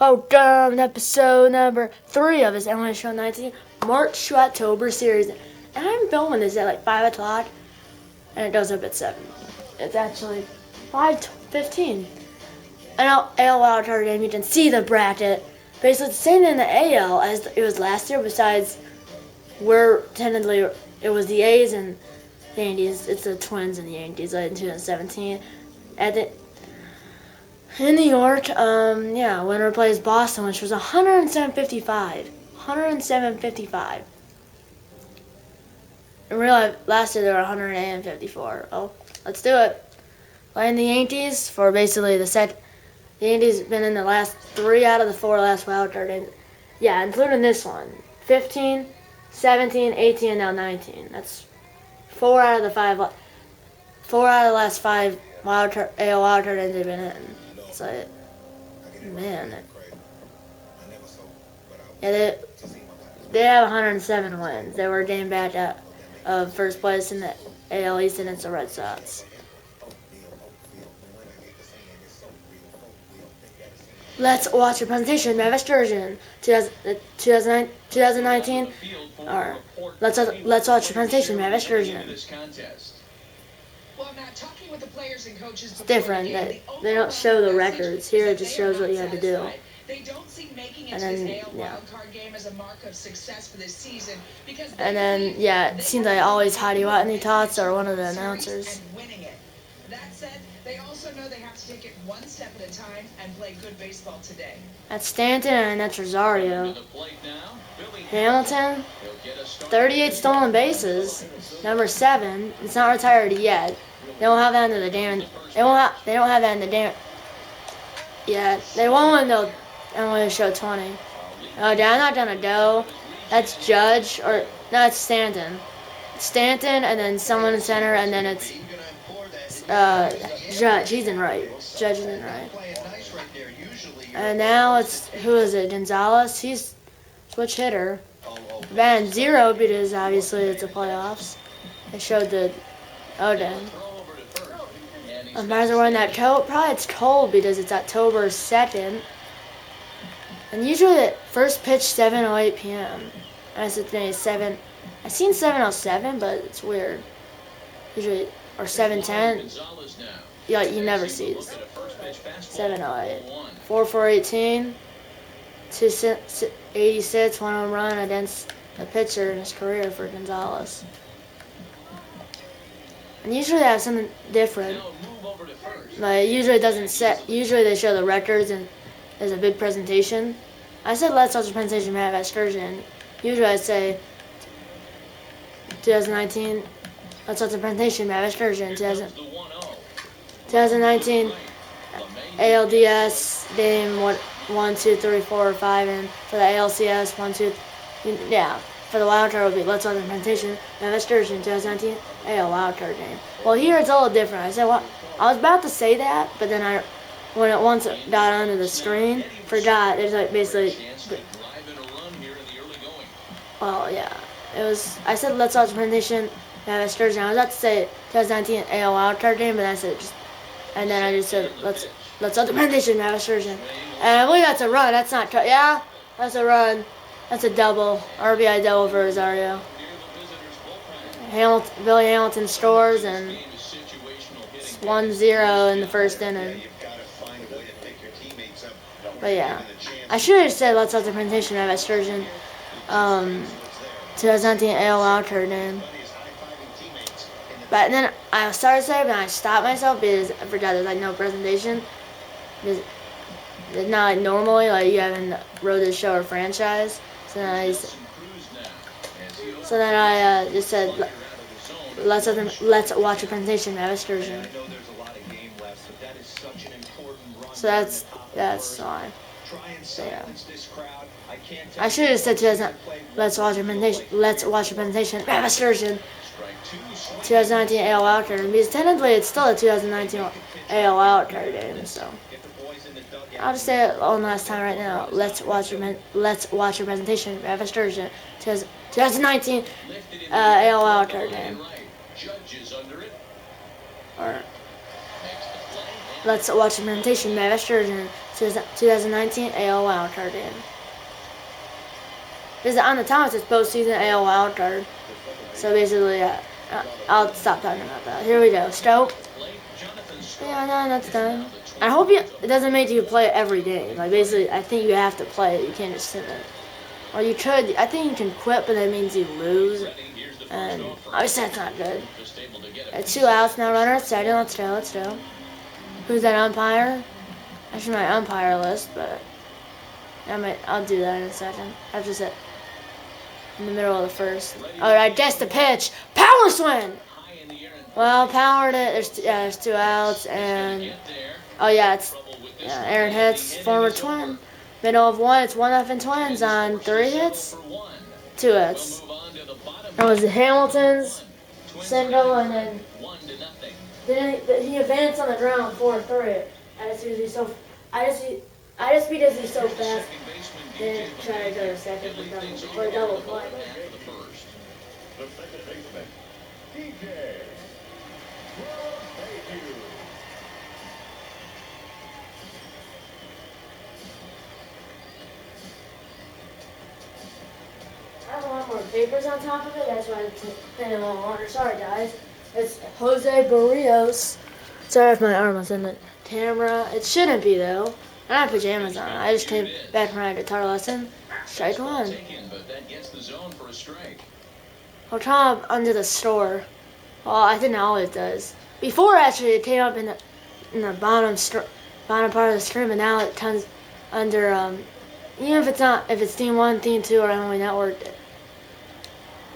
Welcome to episode number 3 of this MLB Show 19 March to October series. And I'm filming this at like 5 o'clock, and it goes up at 7. It's actually 5:15. I know AL wildcard game, you can see the bracket. Basically, it's the same in the AL as it was last year, besides where technically it was the A's and the Yankees. It's the Twins and the Yankees in 2017. In New York, winner plays Boston, which was 107.55. 107.55. In real life, last year they were 108.54. Oh, let's do it. Playing the Yankees for basically the set. The Yankees have been in the last 3 out of the 4 last wildcard. And yeah, including this one. 15, 17, 18, and now 19. That's 4 out of the 5. 4 out of the last 5 AL wildcard games they've been in. So, man. Yeah, they have 107 wins. They were a game back of first place in the AL East, and it's the Red Sox. Let's watch a presentation by Vesturgeon 2019. Or let's watch a presentation by Vesturgeon. It's different. They don't show the records. Here it just shows what you had to do. And then, it seems like always Heidi Watney Tots or one of the announcers. That said, they also know they have to take it one step at a time and play good baseball today. That's Stanton and that's Rosario. Hamilton, 38 stolen bases, number 7. It's not retired yet. They don't have that under the damn. They don't have that in the damn. Yeah, they won't until MLB Show 20. Oh, I'm not gonna go. That's Judge or no, it's Stanton. Stanton and then someone in center and then it's Judge. He's in right. Judge is in right. And now it's who is it? Gonzalez. He's switch hitter. Van 0 because obviously it's the playoffs. They showed the Odin. Umpires are wearing that coat. Probably it's cold because it's October 2nd. And usually the first pitch 7:08 p.m. As it's been 7. I've seen 7:07, but it's weird. Usually or 7:10. Yeah, you never see it. 7:08. 4-for-18. 286, 1 home run against the pitcher in his career for Gonzalez. And usually they have something different. Like usually it doesn't set. Usually they show the records and there's a big presentation. I said let's watch the presentation at Vesturgeon. Usually I say 2019. Let's watch the presentation at Vesturgeon. 2019 ALDS game 1, 2, 3, 4, 5, and for the ALCS 1, 2. Yeah. For the wildcard would be let's watch the presentation at Vesturgeon 2019 AL wildcard game. Well, here it's a little different. I said what I was about to say that, but then when it once got onto the screen, forgot. It's like basically. Well, yeah, it was. I said let's watch the presentation at Vesturgeon. I was about to say 2019 AL wildcard game, but that's it. And then I just said let's watch the presentation at Vesturgeon. And I believe that's a run. That's not. Yeah, that's a run. That's a double. RBI double for Rosario. Billy Hamilton scores and 1-0 in the first inning. But yeah, I should have said let's have the presentation at Vesturgeon 2019 AL wildcard game. But then I started saying, but I stopped myself because I forgot there's like no presentation. It's not like normally, like you haven't wrote this show or franchise. So then I just said, let's watch a presentation at Vesturgeon. So that's why. So yeah. I should have said let's watch a presentation at Vesturgeon 2019 AL wildcard because technically it's still a 2019 AL wildcard game. So I'll just say it one last time right now. Let's watch a presentation at Vesturgeon 2019 AL wildcard game. Or let's watch a presentation at Vesturgeon 2019 AL wildcard game. This is on the Thomas, it's postseason AL wildcard. So basically, I'll stop talking about that. Here we go. Stoke. Yeah, no, that's done. I hope it doesn't make you play it every day. Like, basically, I think you have to play it. You can't just sit there. Or you could. I think you can quit, but that means you lose. And obviously, that's not good. 2 outs now. Runner at second. Let's go. Let's go. Who's that umpire? Actually, my umpire list, but I'll do that in a second. After that, in the middle of the first. All right, guess the pitch. Power swing. Well, powered it. There's 2 outs, and it's Aaron hits, former Twin. Middle of 1. It's 1-0 Twins on 3 hits, 2 hits. That was the Hamilton's single, and then he advanced on the ground 4-3. I just because he's so fast. Then try to go to second for a double play. The second baseman, DJ. I have a lot more papers on top of it, that's why it's been a little longer. Sorry guys. It's Jose Barrios. Sorry if my arm was in the camera. It shouldn't be though. I don't have pajamas on. I just came back from my guitar lesson. Strike one. I'll try up under the store. Well, I think it always does. Before actually it came up in the bottom part of the screen, but now it comes under even if it's Team 1, Team 2, or Emily Network,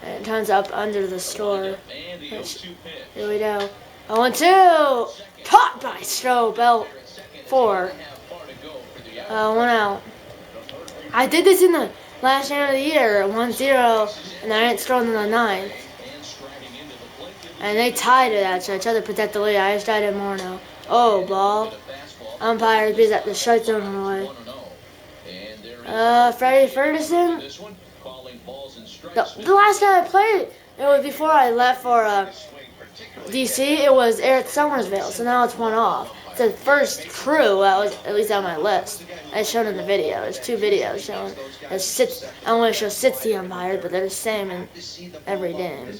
it comes up under the store. Here we go. 0-2! Caught by Strobel. 4. 1 out. I did this in the last game of the year, 1-0, and I didn't throw in the 9th. And they tied it actually. I tried to protect the lead. I just died in more now. Oh, ball. Umpire is at the strike zone on the way. Freddie Ferguson. The last time I played, it was before I left for DC. It was Eric Somersville, so now it's 1 off. It's the first crew that was at least on my list. I showed in the video. There's 2 videos showing. I only show 60 umpires, but they're the same in every game.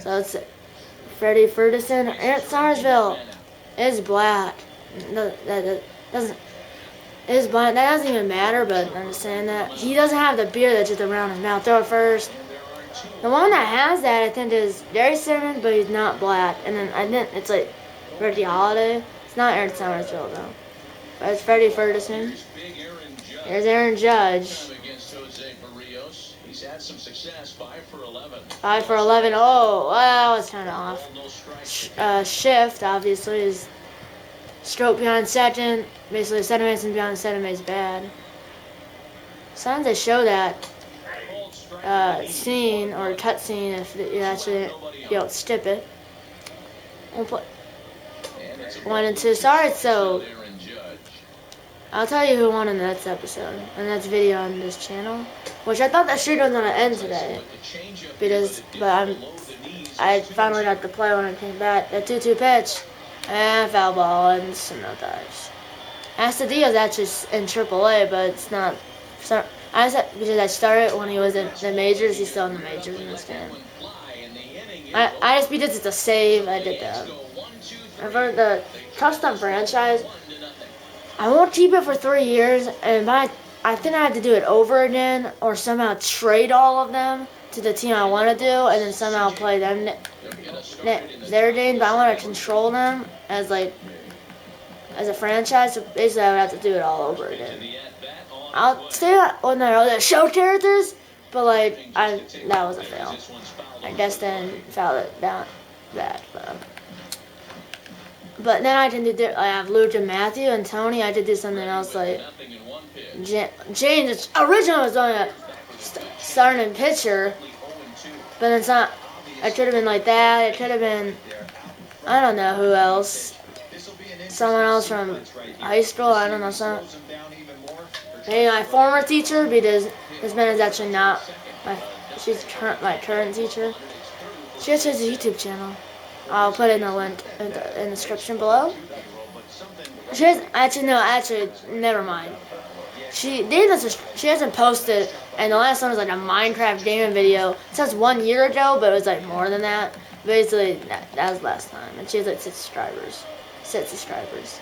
So it's Freddie Ferguson. Eric Somersville is black. That doesn't even matter, but I'm just saying that. He doesn't have the beard that's just around his mouth. Throw it first. The one that has that, I think, is Gary Simmons, but he's not black. And then I think it's like Ricky Holiday. It's not Aaron Somersville, though. But it's Freddie Ferguson. There's Aaron Judge. 5 for 11. Oh, well, it's kind of off. Shift, obviously, is stroke behind second. Basically, second base and behind second base bad. Sometimes they show that scene or cut scene if you actually don't skip it. We'll put 1 and 2. Sorry, so I'll tell you who won in the next episode, and that's video on this channel. Which I thought that streak was gonna end today, but I finally got to play when I came back. The 2-2 pitch, and foul ball, and some no dives. Astudillo's actually in AAA, but it's not. So I said because I started when he was in the majors. He's still in the majors in this game. I just because it's a save. I did that. For the custom franchise, I won't keep it for 3 years, and I think I have to do it over again, or somehow trade all of them to the team I want to do, and then somehow play them their game. But I want to control them as a franchise. So basically, I would have to do it all over again. I'll stay on the show characters, but that was a fail. I guess then fouled it down back. But then I can do. I have Luke and Matthew and Tony. I could do something else like James. Originally was only a starting pitcher, but it's not. It could have been like that. It could have been. I don't know who else. Someone else from high school. I don't know. Maybe my former teacher, because this man is actually not she's my current teacher. She has a YouTube channel. I'll put in the link in the description below. She has actually no, actually never mind. She hasn't posted, and the last one was like a Minecraft gaming video. It says 1 year ago, but it was like more than that. Basically, that was last time, and she has like 6 subscribers. 6 subscribers.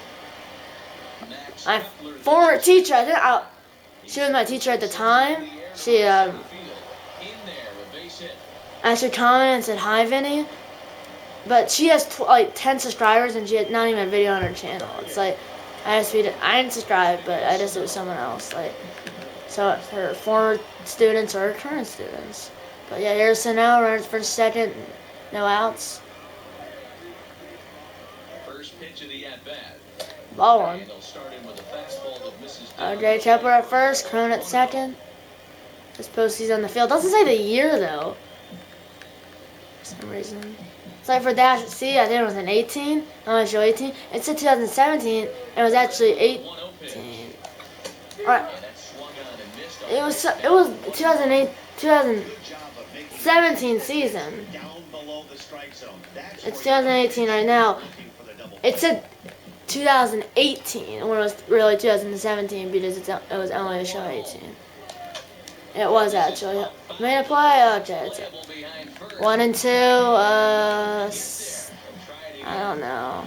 My former teacher, she was my teacher at the time. She actually commented and said hi, Vinny. But she has like 10 subscribers, and she had not even a video on her channel. It's like I didn't subscribe, but I just it was someone else. Like, so her former students or her current students. But yeah, Harrison now runs for second, no outs. First pitch of the at bat. Ball one. And they'll start in with a fastball that misses. Jay Kepler at first, Crone at second. This postseason on the field doesn't say the year though. For some reason. It's like for Dash C, I think it was an 18. I want to show 18. It said 2017, and it was actually 18. Alright. It was 2008, 2017 season. It's 2018 right now. It said 2018 when it was really 2017 because it was only a show 18. It was actually. Made a play? Okay, that's it. 1 and 2, I don't know.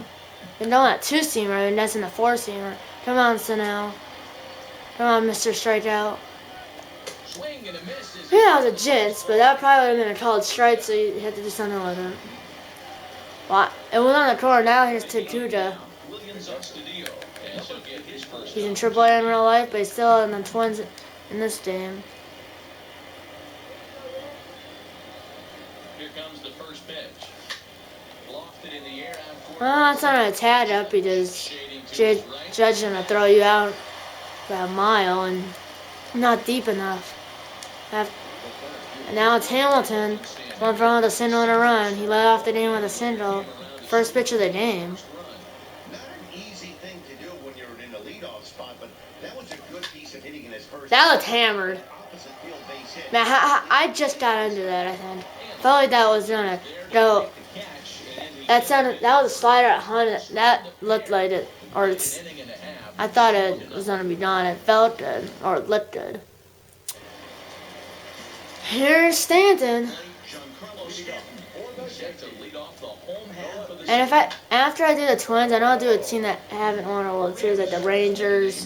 Been doing that 2-seamer, and that's in the 4-seamer. Come on, Snell. Come on, Mr. Strikeout. Yeah, that was a jinx, but that probably would have been a called strike, so you had to do something with it. Well, it was on the corner. Now here's Takuja. He's in AAA in real life, but he's still in the Twins in this game. Here comes the first pitch. Lofted in the air out. It's not a tad up because Judge is going to throw you out about a mile and not deep enough. And now it's Hamilton. One for with a single and a run. He led off the game with a single. First pitch of the game. Not an easy thing to do when you're in a leadoff spot, but that was a good piece of hitting in his first. That looked hammered. Now, I just got into that, I think. Felt like that was gonna go. That was a slider at 100. That looked like it, or it's. I thought it was gonna be gone. It felt good, or it looked good. Here's Stanton. And after I do the Twins, I know I'll do a team that haven't won a World Series, like the Rangers,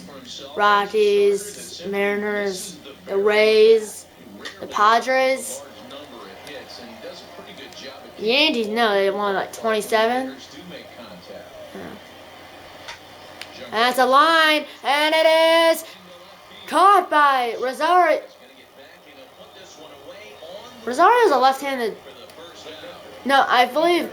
Rockies, Mariners, the Rays, the Padres. The Yankees, no, they won like 27. And that's a line, and it is caught by Rosario. Rosario's a left-handed. No, I believe.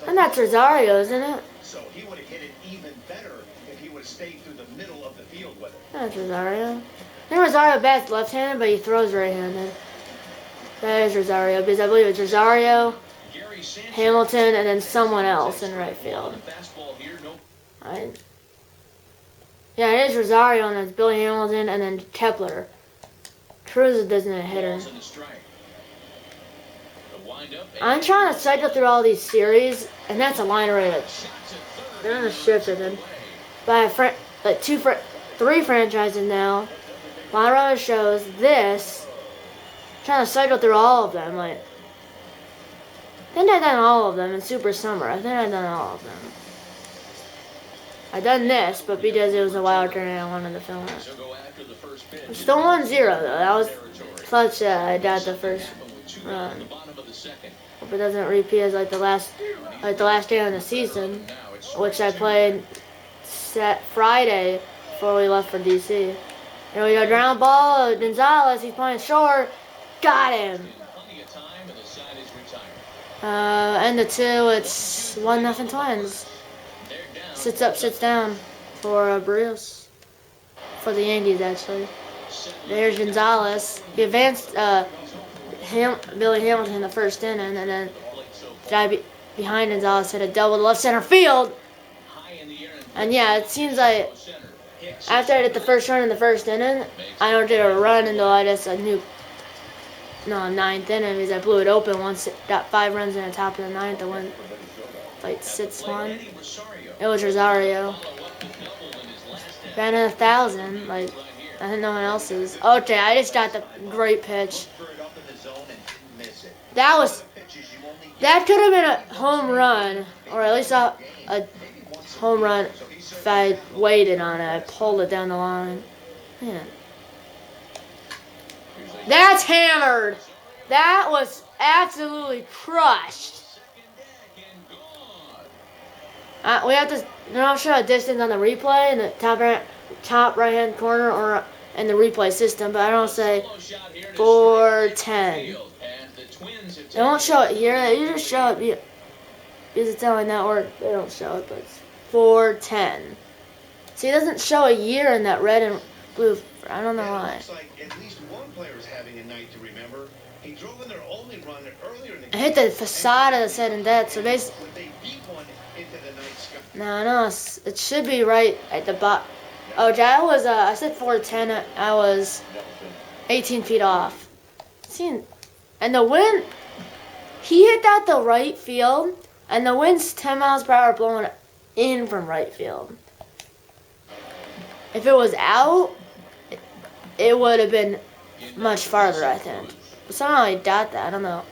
And that's Rosario, isn't it? So he would have hit it even better if he would have stayed through the middle of the field with it. That's Rosario. I think Rosario bats left-handed, but he throws right-handed. That is Rosario, because I believe it's Rosario, Hamilton, and then someone else in right field. Right. Yeah, it is Rosario, and it's Billy Hamilton, and then Kepler. Cruz isn't a hitter. I'm trying to cycle through all these series, and that's a line rated. They're on the shift, I think. But I have like 3 franchises now. My runner shows this. I'm trying to cycle through all of them. Like, I think I've done all of them in Super Summer. I think I've done all of them. I've done this, but because it was a wild card and I wanted to film it. I'm still 1-0 though. That was clutch that I got the first run. Hope it doesn't repeat as like the last day of the season, which I played Friday before we left for DC. And we go ground ball. Gonzalez, he's playing short. Got him. End of 2. It's 1-0 Twins. Sits up, sits down for Bruce. For the Yankees, actually. There's Gonzalez. He advanced Billy Hamilton in the first inning, and then the guy behind Gonzalez hit a double to left center field. And yeah, it seems like after I did the first run in the first inning, I don't get a run until I just knew ninth inning because I blew it open once. It got 5 runs in the top of the ninth. I went like 6-1. It was Rosario. Ran in 1,000. Like I think no one else's. Okay, I just got the great pitch. That could have been a home run, or at least a home run if I waited on it. I pulled it down the line. Man. That's hammered. That was absolutely crushed. We have to now show a distance on the replay in the top right hand corner or in the replay system, but I don't say 410. They won't show it here. They usually show it because it's on my network. They don't show it, but it's 410. See, it doesn't show a year in that red and blue. I don't know why. At least one player is having a night to remember. He drove in their only run earlier in the I hit the facade of the sudden death, so basically. No, it should be right at the bottom. Oh, that was, I said 410, I was 18 feet off. See, and the wind, he hit that the right field, and the wind's 10 miles per hour blowing in from right field. If it was out, it would have been much farther, I think. But somehow he got that, I don't know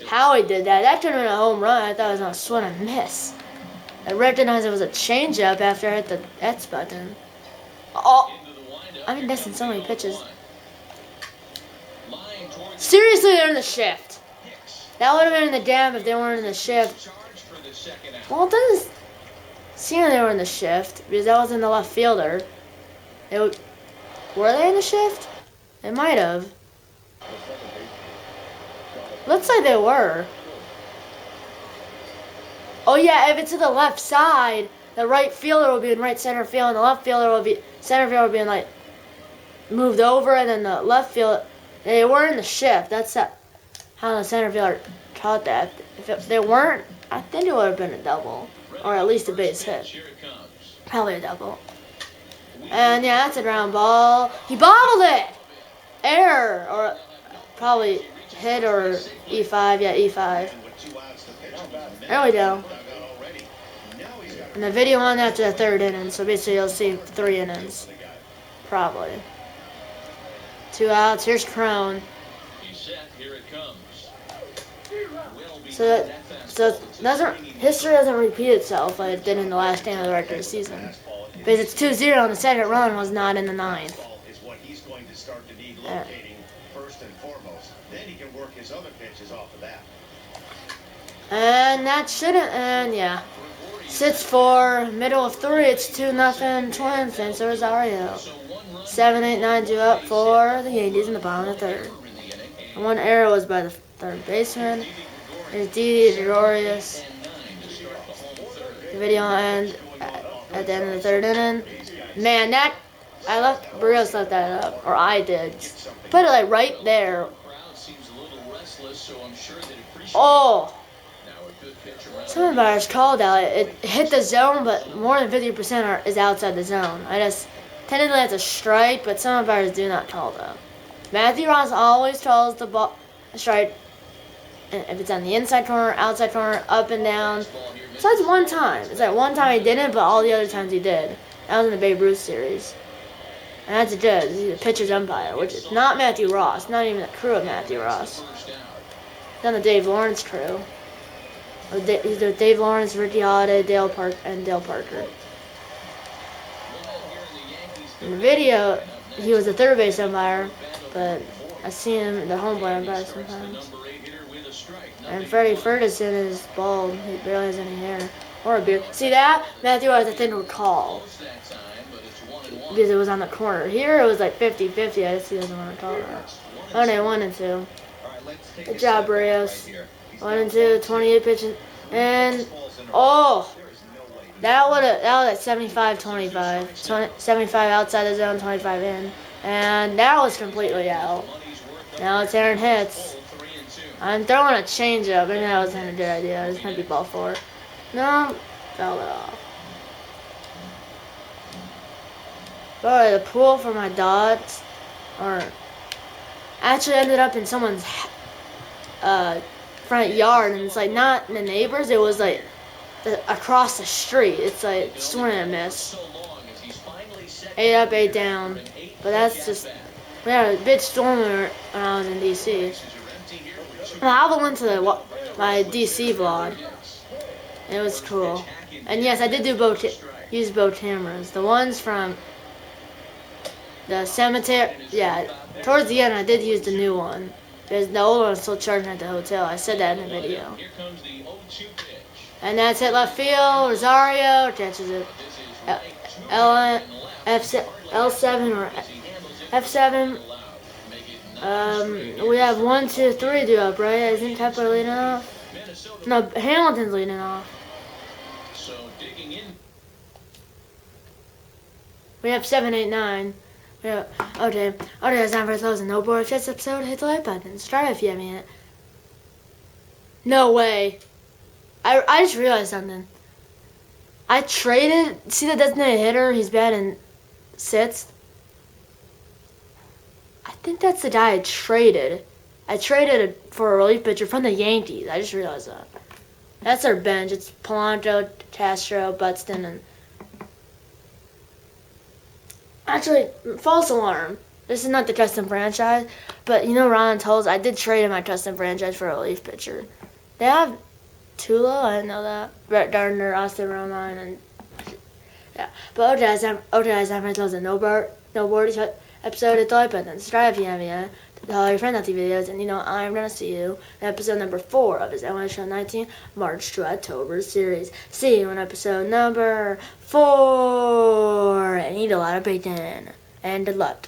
how he did that. That could have been a home run. I thought it was on a swing and miss. I recognized it was a changeup after I hit the X button. Oh, I've been missing so many pitches. Seriously, they're in the shift. That would have been in the dam if they weren't in the shift. Well, it doesn't seem they were in the shift because that wasn't the left fielder. Were they in the shift? They might have. Looks like they were. Oh yeah, if it's to the left side, the right fielder will be in right center field, and the left fielder will be center field will be in like moved over, and then the left field they were in the shift. That's how the center fielder taught that. If they weren't, I think it would have been a double, or at least a base hit. Probably a double. And yeah, that's a ground ball. He bobbled it. Error, or probably hit or E5. Yeah, E5. There we go. And the video on after the 3rd inning, so basically you'll see 3 innings. Probably. 2 outs. Here's Crone. So history doesn't repeat itself like it did in the last game of the regular season. Because it's 2-0 and the second run was not in the 9th. And that shouldn't, and yeah. 6-4, middle of 3, it's 2-0 Twins, thanks to Rosario. 7-8-9 due up for the Yankees in the bottom of the 3rd. And 1 error was by the 3rd baseman. There's Didi Gregorius. The video will end at the end of the 3rd inning. Man, Barrios left that up, or I did. Put it like right there. Oh! Some umpires called out. It hit the zone, but more than 50% is outside the zone. Technically that's a strike, but some umpires do not call that. Matthew Ross always calls the ball a strike. And if it's on the inside corner, outside corner, up and down. Besides one time. It's like one time he didn't, but all the other times he did. That was in the Babe Ruth series. And that's a judge. He's a pitcher's umpire, which is not Matthew Ross. Not even the crew of Matthew Ross. He's on the Dave Lawrence crew. He's with Dave Lawrence, Ricky Holiday, Dale Parker. In the video, he was a 3rd base umpire, but I see him in the home plate umpire sometimes. And Freddie Ferguson is bald. He barely has any hair or a beard. See that? Matthew has a thing to call because it was on the corner. Here it was like 50-50. I just doesn't want to call that. Oh, they 1-2. Good job, Barrios. 1-2, 28 pitches, and oh, that was at 75-25, 75 outside the zone, 25 in, and that was completely out. Now it's Aaron Hicks. I'm throwing a changeup. Maybe that wasn't a good idea. It's gonna be ball 4. No, fouled it off. Boy, the pool for my dogs, or actually ended up in someone's front yard, and it's like not the neighbors. It was like across the street. It's like swing and a miss. So long as he's finally set 8 up, 8 down. for an 8 But that's just we had a big storm when I was in DC. bases are empty here with two Well, I went to my DC vlog. It was cool. And yes, I did do use both cameras. The ones from the cemetery. Yeah, towards the end I did use the new one. Because the old one was still charging at the hotel. I said that in the video. Here comes the 0-2 pitch. And that's hit left field. Rosario catches it. L7 or F7. We have 1, 2, 3 due up, right? Isn't Pepper leading off? No, Hamilton's leading off. So digging in. We have 7, 8, 9. We have, okay, it's time for closing. No board. If this episode, hit the like button. Subscribe if you haven't yet. No way. I just realized something. I traded. See the designated hitter? He's batting 6th. I think that's the guy I traded. I traded for a relief pitcher from the Yankees. I just realized that. That's their bench. It's Polanco, Castro, Buxton, and... Actually, false alarm. This is not the custom franchise, but you know Ron Tolles, I did trade in my custom franchise for a relief pitcher. They have Tulo, I didn't know that. Brett Gardner, Austin Romine, and... Yeah. But okay, guys, I'm going to close the no board episode. Hit the like button. Subscribe if you haven't yet. Tell all your friends about the videos, and you know I'm gonna see you in episode number 4 of his MLB Show 19 March to October series. See you in episode number 4, and eat a lot of bacon. And good luck.